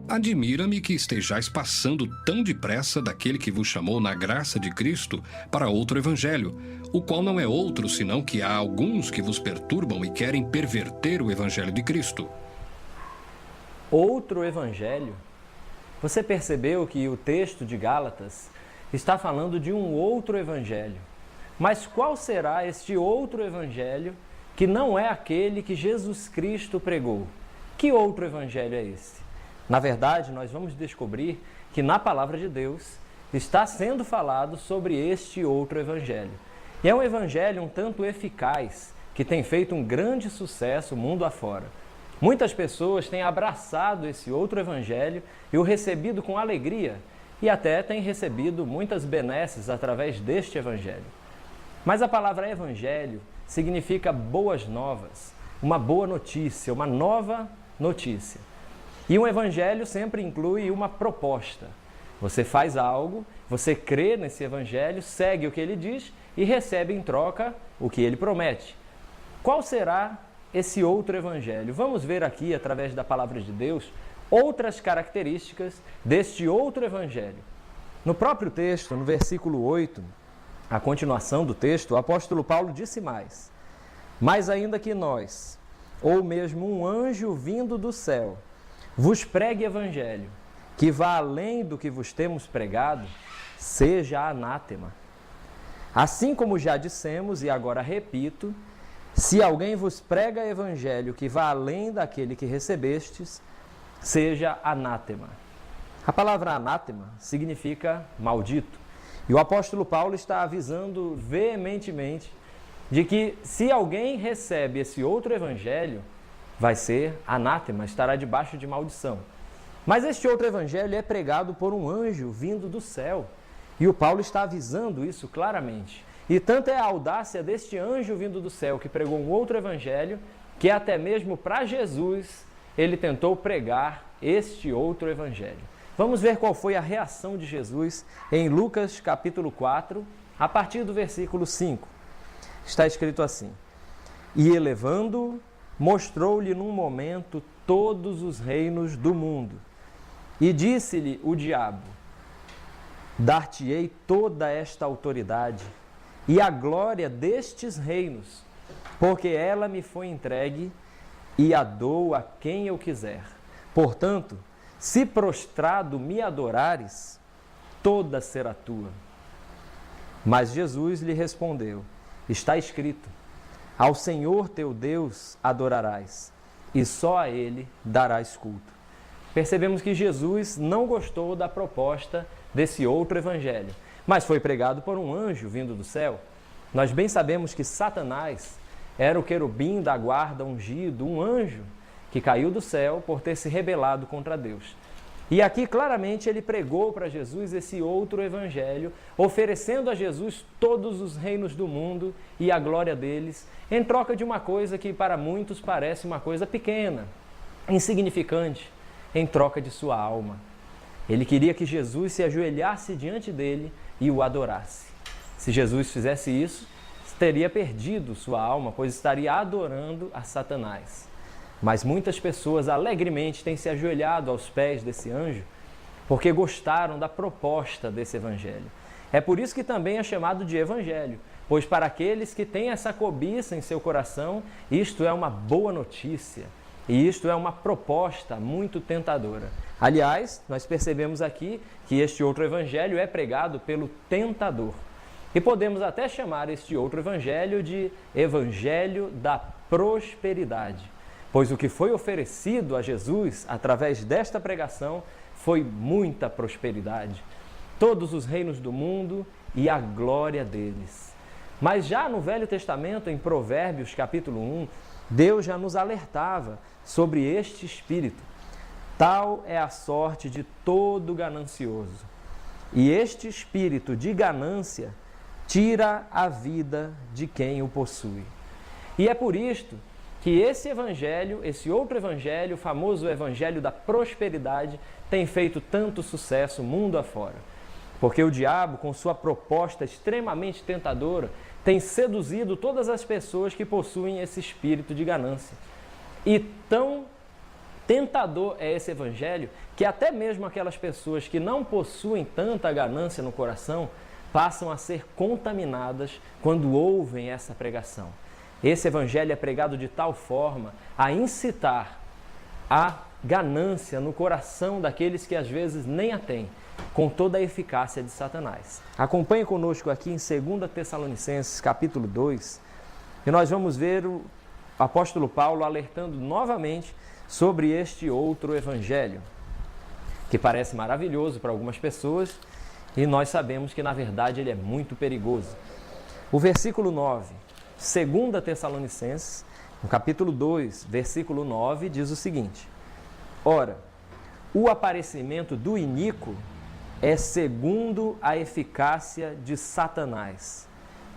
Admira-me que estejais passando tão depressa daquele que vos chamou na graça de Cristo para outro evangelho, o qual não é outro senão que há alguns que vos perturbam e querem perverter o evangelho de Cristo. Outro evangelho? Você percebeu que o texto de Gálatas está falando de um outro evangelho. Mas qual será este outro evangelho que não é aquele que Jesus Cristo pregou? Que outro evangelho é esse? Na verdade, nós vamos descobrir que na palavra de Deus está sendo falado sobre este outro evangelho. E é um evangelho um tanto eficaz, que tem feito um grande sucesso mundo afora. Muitas pessoas têm abraçado esse outro evangelho e o recebido com alegria, e até têm recebido muitas benesses através deste evangelho. Mas a palavra evangelho significa boas novas, uma boa notícia, uma nova notícia. E um evangelho sempre inclui uma proposta. Você faz algo, você crê nesse evangelho, segue o que ele diz e recebe em troca o que ele promete. Qual será esse outro evangelho? Vamos ver aqui, através da palavra de Deus, outras características deste outro evangelho. No próprio texto, no versículo 8, a continuação do texto, o apóstolo Paulo disse mais: mas ainda que nós, ou mesmo um anjo vindo do céu, vos pregue evangelho, que vá além do que vos temos pregado, seja anátema. Assim como já dissemos, e agora repito, se alguém vos prega evangelho que vá além daquele que recebestes, seja anátema. A palavra anátema significa maldito. E o apóstolo Paulo está avisando veementemente de que se alguém recebe esse outro evangelho, vai ser anátema, estará debaixo de maldição. Mas este outro evangelho é pregado por um anjo vindo do céu. E o Paulo está avisando isso claramente. E tanto é a audácia deste anjo vindo do céu que pregou um outro evangelho, que até mesmo para Jesus ele tentou pregar este outro evangelho. Vamos ver qual foi a reação de Jesus em Lucas capítulo 4, a partir do versículo 5. Está escrito assim: e elevando-o, mostrou-lhe num momento todos os reinos do mundo. E disse-lhe o diabo: dar-te-ei toda esta autoridade e a glória destes reinos, porque ela me foi entregue e a dou a quem eu quiser. Portanto, se prostrado me adorares, toda será tua. Mas Jesus lhe respondeu: está escrito, ao Senhor teu Deus adorarás, e só a Ele darás culto. Percebemos que Jesus não gostou da proposta desse outro evangelho, mas foi pregado por um anjo vindo do céu. Nós bem sabemos que Satanás era o querubim da guarda ungido, um anjo que caiu do céu por ter se rebelado contra Deus. E aqui claramente ele pregou para Jesus esse outro evangelho, oferecendo a Jesus todos os reinos do mundo e a glória deles, em troca de uma coisa que para muitos parece uma coisa pequena, insignificante, em troca de sua alma. Ele queria que Jesus se ajoelhasse diante dele e o adorasse. Se Jesus fizesse isso, teria perdido sua alma, pois estaria adorando a Satanás. Mas muitas pessoas alegremente têm se ajoelhado aos pés desse anjo, porque gostaram da proposta desse evangelho. É por isso que também é chamado de evangelho, pois para aqueles que têm essa cobiça em seu coração, isto é uma boa notícia, e isto é uma proposta muito tentadora. Aliás, nós percebemos aqui que este outro evangelho é pregado pelo tentador. E podemos até chamar este outro evangelho de evangelho da prosperidade, pois o que foi oferecido a Jesus através desta pregação foi muita prosperidade, todos os reinos do mundo e a glória deles. Mas já no Velho Testamento, em Provérbios capítulo 1, Deus já nos alertava sobre este espírito. Tal é a sorte de todo ganancioso. E este espírito de ganância tira a vida de quem o possui. E é por isto que esse evangelho, esse outro evangelho, o famoso evangelho da prosperidade, tem feito tanto sucesso mundo afora. Porque o diabo, com sua proposta extremamente tentadora, tem seduzido todas as pessoas que possuem esse espírito de ganância. E tão tentador é esse evangelho que até mesmo aquelas pessoas que não possuem tanta ganância no coração passam a ser contaminadas quando ouvem essa pregação. Esse evangelho é pregado de tal forma a incitar a ganância no coração daqueles que às vezes nem a têm, com toda a eficácia de Satanás. Acompanhe conosco aqui em 2 Tessalonicenses, capítulo 2, e nós vamos ver o apóstolo Paulo alertando novamente sobre este outro evangelho, que parece maravilhoso para algumas pessoas, e nós sabemos que na verdade ele é muito perigoso. O versículo 9, 2 Tessalonicenses, no capítulo 2, versículo 9, diz o seguinte: ora, o aparecimento do iníquo é segundo a eficácia de Satanás,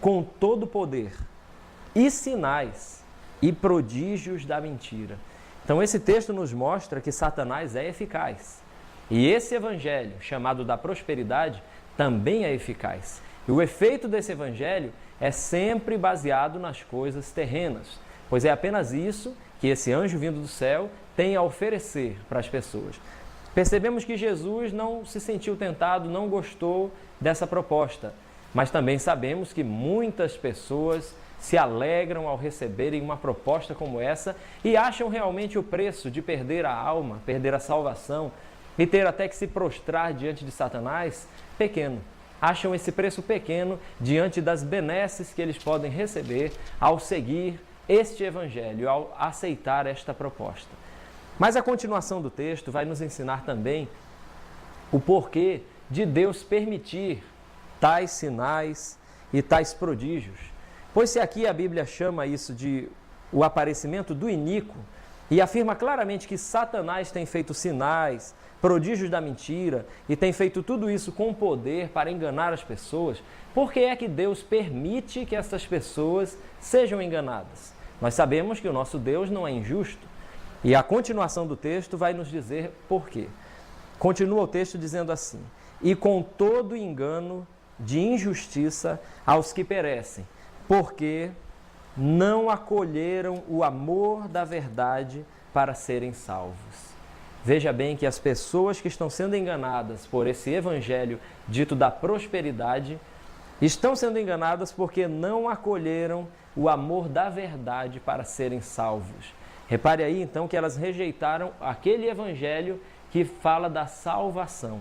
com todo poder, e sinais e prodígios da mentira. Então esse texto nos mostra que Satanás é eficaz. E esse evangelho, chamado da prosperidade, também é eficaz. E o efeito desse evangelho é sempre baseado nas coisas terrenas, pois é apenas isso que esse anjo vindo do céu tem a oferecer para as pessoas. Percebemos que Jesus não se sentiu tentado, não gostou dessa proposta, mas também sabemos que muitas pessoas se alegram ao receberem uma proposta como essa e acham realmente o preço de perder a alma, perder a salvação e ter até que se prostrar diante de Satanás pequeno. Acham esse preço pequeno diante das benesses que eles podem receber ao seguir este evangelho, ao aceitar esta proposta. Mas a continuação do texto vai nos ensinar também o porquê de Deus permitir tais sinais e tais prodígios. Pois se aqui a Bíblia chama isso de o aparecimento do iníquo e afirma claramente que Satanás tem feito sinais, prodígios da mentira e tem feito tudo isso com poder para enganar as pessoas, por que é que Deus permite que essas pessoas sejam enganadas? Nós sabemos que o nosso Deus não é injusto e a continuação do texto vai nos dizer por quê. Continua o texto dizendo assim: e com todo engano de injustiça aos que perecem, porque não acolheram o amor da verdade para serem salvos. Veja bem que as pessoas que estão sendo enganadas por esse evangelho dito da prosperidade, estão sendo enganadas porque não acolheram o amor da verdade para serem salvos. Repare aí então que elas rejeitaram aquele evangelho que fala da salvação.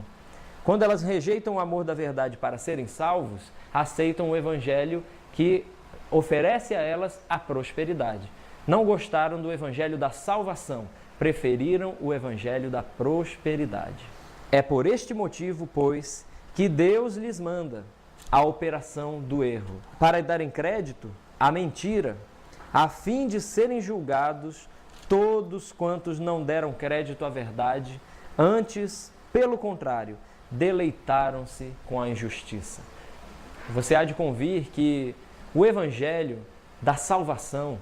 Quando elas rejeitam o amor da verdade para serem salvos, aceitam o evangelho que oferece a elas a prosperidade. Não gostaram do evangelho da salvação, preferiram o evangelho da prosperidade. É por este motivo, pois, que Deus lhes manda a operação do erro, para darem crédito à mentira, a fim de serem julgados todos quantos não deram crédito à verdade, antes, pelo contrário, deleitaram-se com a injustiça. Você há de convir que o evangelho da salvação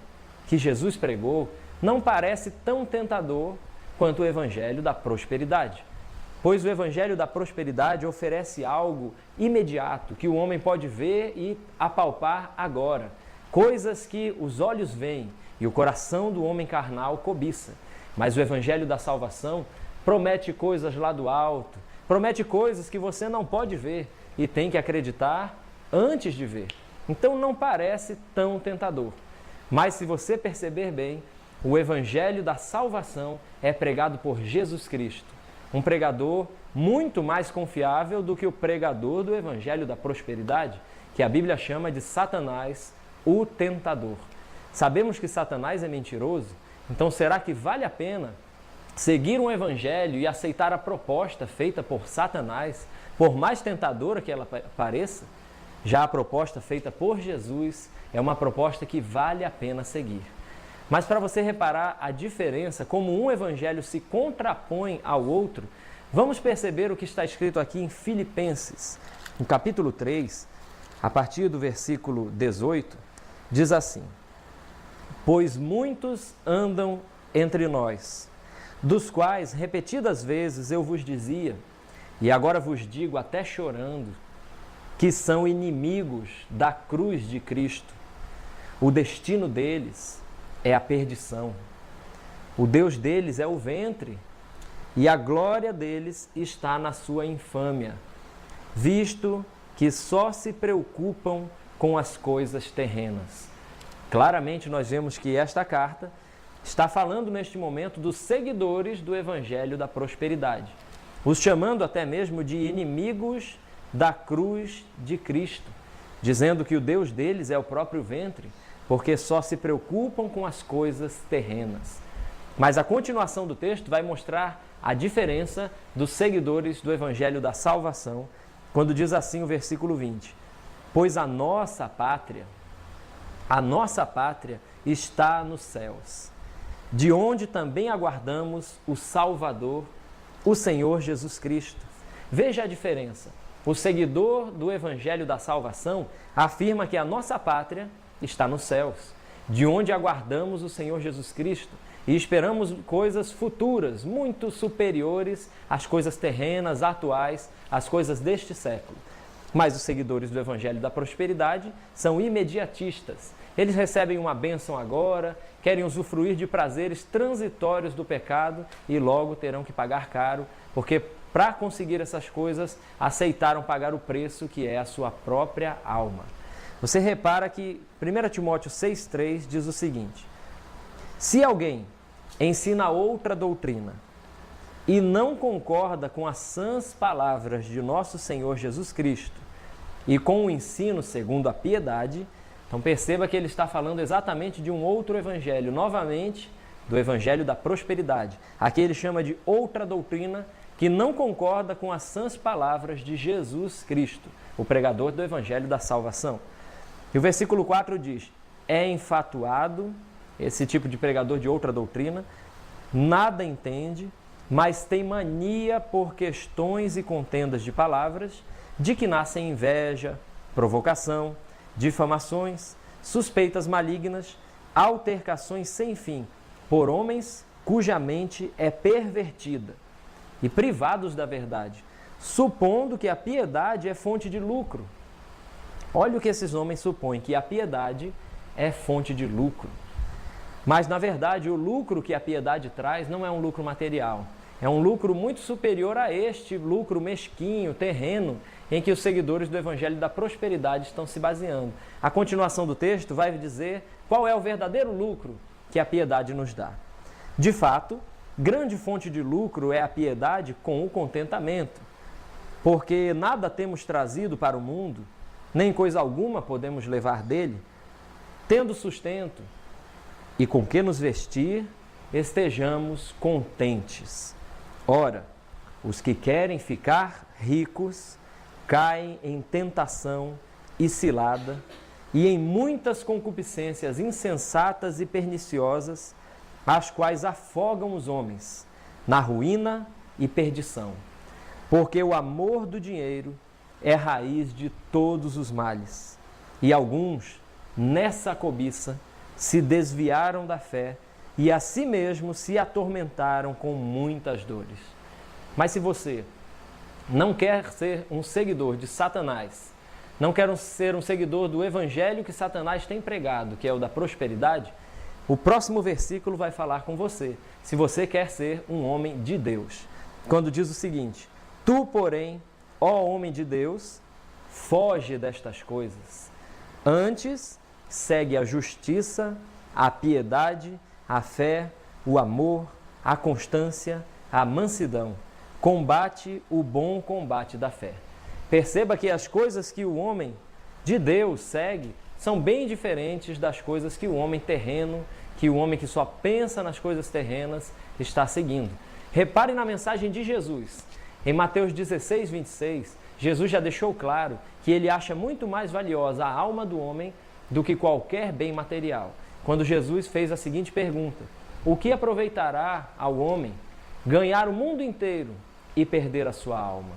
que Jesus pregou não parece tão tentador quanto o evangelho da prosperidade. Pois o evangelho da prosperidade oferece algo imediato, que o homem pode ver e apalpar agora. Coisas que os olhos veem e o coração do homem carnal cobiça. Mas o evangelho da salvação promete coisas lá do alto, promete coisas que você não pode ver e tem que acreditar antes de ver. Então não parece tão tentador. Mas se você perceber bem, o evangelho da salvação é pregado por Jesus Cristo, um pregador muito mais confiável do que o pregador do evangelho da prosperidade, que a Bíblia chama de Satanás, o tentador. Sabemos que Satanás é mentiroso, então será que vale a pena seguir um evangelho e aceitar a proposta feita por Satanás, por mais tentadora que ela pareça? Já a proposta feita por Jesus é uma proposta que vale a pena seguir. Mas para você reparar a diferença, como um evangelho se contrapõe ao outro, vamos perceber o que está escrito aqui em Filipenses, no capítulo 3, a partir do versículo 18, diz assim: pois muitos andam entre nós, dos quais repetidas vezes eu vos dizia, e agora vos digo até chorando, que são inimigos da cruz de Cristo. O destino deles é a perdição. O Deus deles é o ventre, e a glória deles está na sua infâmia, visto que só se preocupam com as coisas terrenas. Claramente nós vemos que esta carta está falando neste momento dos seguidores do Evangelho da Prosperidade, os chamando até mesmo de inimigos da cruz de Cristo, dizendo que o Deus deles é o próprio ventre, porque só se preocupam com as coisas terrenas. Mas a continuação do texto vai mostrar a diferença dos seguidores do Evangelho da Salvação, quando diz assim o versículo 20: pois a nossa pátria está nos céus, de onde também aguardamos o Salvador, o Senhor Jesus Cristo. Veja a diferença. O seguidor do Evangelho da Salvação afirma que a nossa pátria está nos céus, de onde aguardamos o Senhor Jesus Cristo e esperamos coisas futuras, muito superiores às coisas terrenas, atuais, às coisas deste século. Mas os seguidores do Evangelho da Prosperidade são imediatistas. Eles recebem uma bênção agora, querem usufruir de prazeres transitórios do pecado e logo terão que pagar caro, porque para conseguir essas coisas aceitaram pagar o preço que é a sua própria alma. Você repara que 1 Timóteo 6,3 diz o seguinte: se alguém ensina outra doutrina e não concorda com as sãs palavras de nosso Senhor Jesus Cristo e com o ensino segundo a piedade, então perceba que ele está falando exatamente de um outro evangelho, novamente do Evangelho da Prosperidade. Aqui ele chama de outra doutrina que não concorda com as sãs palavras de Jesus Cristo, o pregador do Evangelho da Salvação. E o versículo 4 diz: é enfatuado, esse tipo de pregador de outra doutrina, nada entende, mas tem mania por questões e contendas de palavras, de que nascem inveja, provocação, difamações, suspeitas malignas, altercações sem fim, por homens cuja mente é pervertida e privados da verdade, supondo que a piedade é fonte de lucro. Olha o que esses homens supõem, que a piedade é fonte de lucro. Mas, na verdade, o lucro que a piedade traz não é um lucro material. É um lucro muito superior a este lucro mesquinho, terreno, em que os seguidores do Evangelho da Prosperidade estão se baseando. A continuação do texto vai dizer qual é o verdadeiro lucro que a piedade nos dá. De fato, grande fonte de lucro é a piedade com o contentamento, porque nada temos trazido para o mundo, nem coisa alguma podemos levar dele, tendo sustento e com que nos vestir, estejamos contentes. Ora, os que querem ficar ricos caem em tentação e cilada e em muitas concupiscências insensatas e perniciosas, as quais afogam os homens na ruína e perdição. Porque o amor do dinheiro é raiz de todos os males. E alguns, nessa cobiça, se desviaram da fé e a si mesmos se atormentaram com muitas dores. Mas se você não quer ser um seguidor de Satanás, não quer ser um seguidor do evangelho que Satanás tem pregado, que é o da prosperidade, o próximo versículo vai falar com você, se você quer ser um homem de Deus. Quando diz o seguinte: tu, porém, ó homem de Deus, foge destas coisas. Antes, segue a justiça, a piedade, a fé, o amor, a constância, a mansidão. Combate o bom combate da fé. Perceba que as coisas que o homem de Deus segue são bem diferentes das coisas que o homem terreno, que o homem que só pensa nas coisas terrenas está seguindo. Repare na mensagem de Jesus. Em Mateus 16, 26, Jesus já deixou claro que ele acha muito mais valiosa a alma do homem do que qualquer bem material. Quando Jesus fez a seguinte pergunta: o que aproveitará ao homem ganhar o mundo inteiro e perder a sua alma?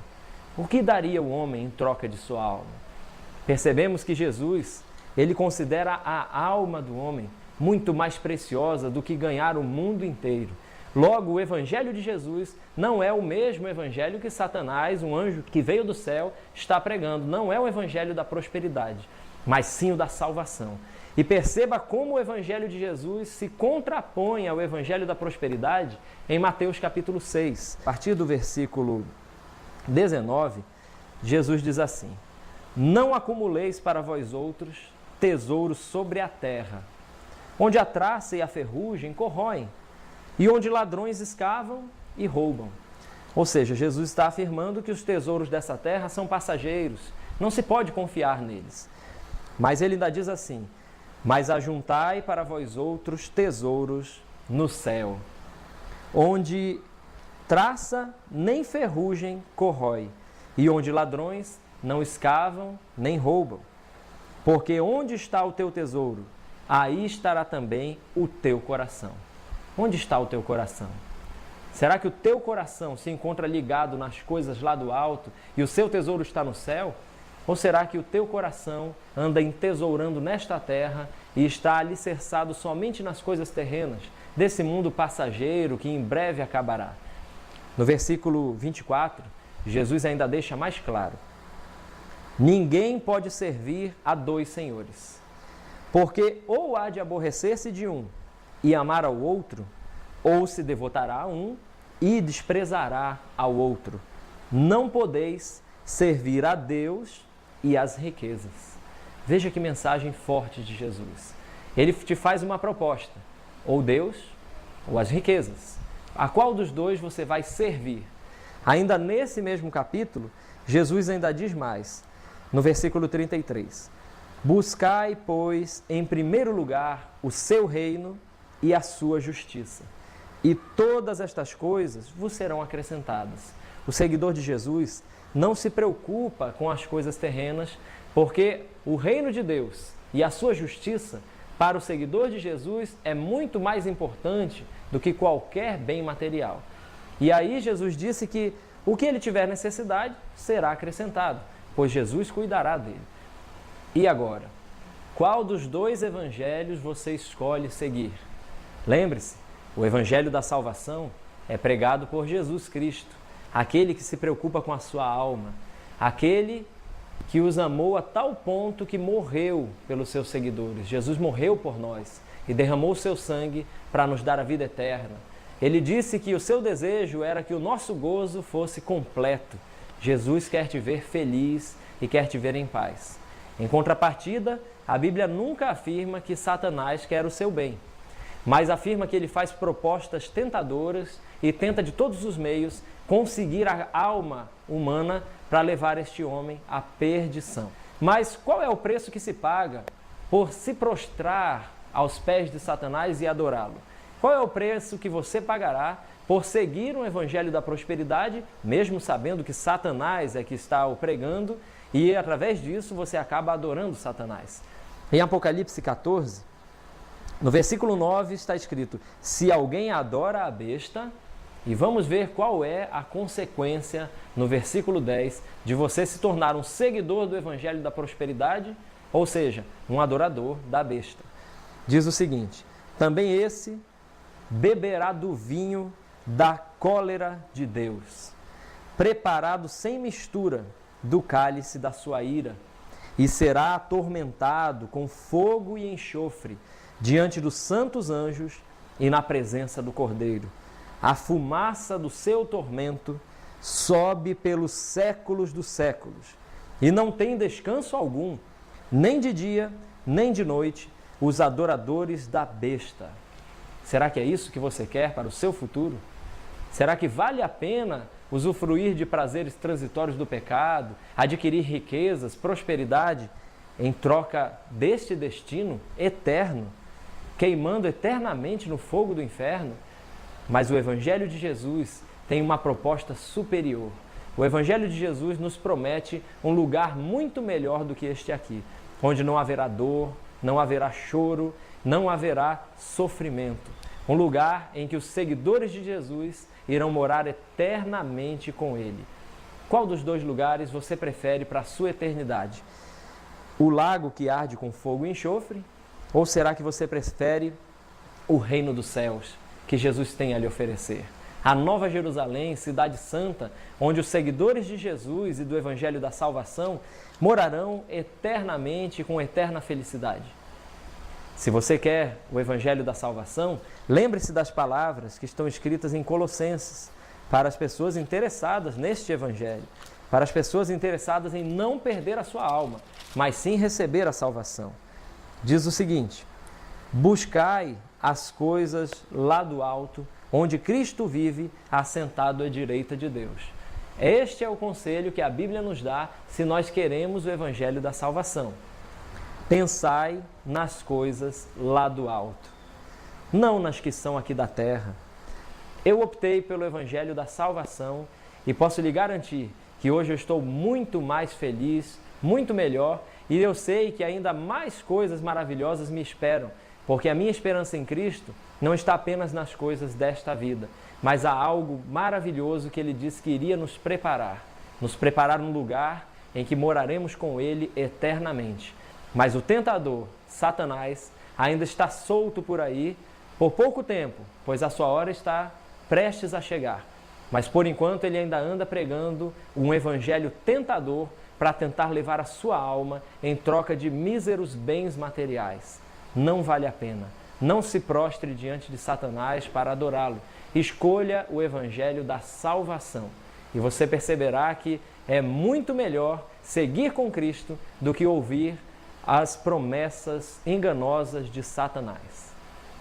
O que daria o homem em troca de sua alma? Percebemos que Jesus, ele considera a alma do homem muito mais preciosa do que ganhar o mundo inteiro. Logo, o evangelho de Jesus não é o mesmo evangelho que Satanás, um anjo que veio do céu, está pregando. Não é o evangelho da prosperidade, mas sim o da salvação. E perceba como o Evangelho de Jesus se contrapõe ao Evangelho da prosperidade em Mateus capítulo 6. A partir do versículo 19, Jesus diz assim: não acumuleis para vós outros tesouros sobre a terra, onde a traça e a ferrugem corroem, e onde ladrões escavam e roubam. Ou seja, Jesus está afirmando que os tesouros dessa terra são passageiros, não se pode confiar neles. Mas ele ainda diz assim: mas ajuntai para vós outros tesouros no céu, onde traça nem ferrugem corrói, e onde ladrões não escavam nem roubam. Porque onde está o teu tesouro, aí estará também o teu coração. Onde está o teu coração? Será que o teu coração se encontra ligado nas coisas lá do alto e o seu tesouro está no céu? Ou será que o teu coração anda entesourando nesta terra e está alicerçado somente nas coisas terrenas, desse mundo passageiro que em breve acabará? No versículo 24, Jesus ainda deixa mais claro: ninguém pode servir a dois senhores, porque ou há de aborrecer-se de um e amar ao outro, ou se devotará a um e desprezará ao outro. Não podeis servir a Deus e às riquezas. Veja que mensagem forte de Jesus. Ele te faz uma proposta: ou Deus ou as riquezas. A qual dos dois você vai servir? Ainda nesse mesmo capítulo, Jesus ainda diz mais, no versículo 33. Buscai, pois, em primeiro lugar o seu reino e a sua justiça, e todas estas coisas vos serão acrescentadas. O seguidor de Jesus não se preocupa com as coisas terrenas, porque o reino de Deus e a sua justiça, para o seguidor de Jesus, é muito mais importante do que qualquer bem material. E aí Jesus disse que o que ele tiver necessidade será acrescentado, pois Jesus cuidará dele. E agora, qual dos dois evangelhos você escolhe seguir? Lembre-se, o evangelho da salvação é pregado por Jesus Cristo, aquele que se preocupa com a sua alma, aquele que os amou a tal ponto que morreu pelos seus seguidores. Jesus morreu por nós e derramou o seu sangue para nos dar a vida eterna. Ele disse que o seu desejo era que o nosso gozo fosse completo. Jesus quer te ver feliz e quer te ver em paz. Em contrapartida, a Bíblia nunca afirma que Satanás quer o seu bem, mas afirma que ele faz propostas tentadoras e tenta de todos os meios conseguir a alma humana para levar este homem à perdição. Mas qual é o preço que se paga por se prostrar aos pés de Satanás e adorá-lo? Qual é o preço que você pagará por seguir um evangelho da prosperidade, mesmo sabendo que Satanás é que está o pregando, e através disso você acaba adorando Satanás? Em Apocalipse 14, no versículo 9 está escrito: se alguém adora a besta, e vamos ver qual é a consequência no versículo 10 de você se tornar um seguidor do evangelho da prosperidade, ou seja, um adorador da besta. Diz o seguinte: também esse beberá do vinho da cólera de Deus, preparado sem mistura do cálice da sua ira, e será atormentado com fogo e enxofre diante dos santos anjos e na presença do Cordeiro. A fumaça do seu tormento sobe pelos séculos dos séculos, e não tem descanso algum, nem de dia, nem de noite, os adoradores da besta. Será que é isso que você quer para o seu futuro? Será que vale a pena usufruir de prazeres transitórios do pecado, adquirir riquezas, prosperidade, em troca deste destino eterno, queimando eternamente no fogo do inferno? Mas o Evangelho de Jesus tem uma proposta superior. O Evangelho de Jesus nos promete um lugar muito melhor do que este aqui, onde não haverá dor, não haverá choro, não haverá sofrimento. Um lugar em que os seguidores de Jesus irão morar eternamente com Ele. Qual dos dois lugares você prefere para a sua eternidade? O lago que arde com fogo e enxofre? Ou será que você prefere o reino dos céus que Jesus tem a lhe oferecer? A Nova Jerusalém, cidade santa, onde os seguidores de Jesus e do Evangelho da Salvação morarão eternamente com eterna felicidade. Se você quer o Evangelho da salvação, lembre-se das palavras que estão escritas em Colossenses, para as pessoas interessadas neste Evangelho, para as pessoas interessadas em não perder a sua alma, mas sim receber a salvação. Diz o seguinte: buscai as coisas lá do alto, onde Cristo vive, assentado à direita de Deus. Este é o conselho que a Bíblia nos dá se nós queremos o Evangelho da salvação. Pensai nas coisas lá do alto, não nas que são aqui da terra. Eu optei pelo Evangelho da salvação e posso lhe garantir que hoje eu estou muito mais feliz, muito melhor, e eu sei que ainda mais coisas maravilhosas me esperam, porque a minha esperança em Cristo não está apenas nas coisas desta vida, mas há algo maravilhoso que Ele disse que iria nos preparar num lugar em que moraremos com Ele eternamente. Mas o tentador, Satanás, ainda está solto por aí por pouco tempo, pois a sua hora está prestes a chegar. Mas por enquanto ele ainda anda pregando um evangelho tentador para tentar levar a sua alma em troca de míseros bens materiais. Não vale a pena. Não se prostre diante de Satanás para adorá-lo. Escolha o evangelho da salvação. E você perceberá que é muito melhor seguir com Cristo do que ouvir as promessas enganosas de Satanás.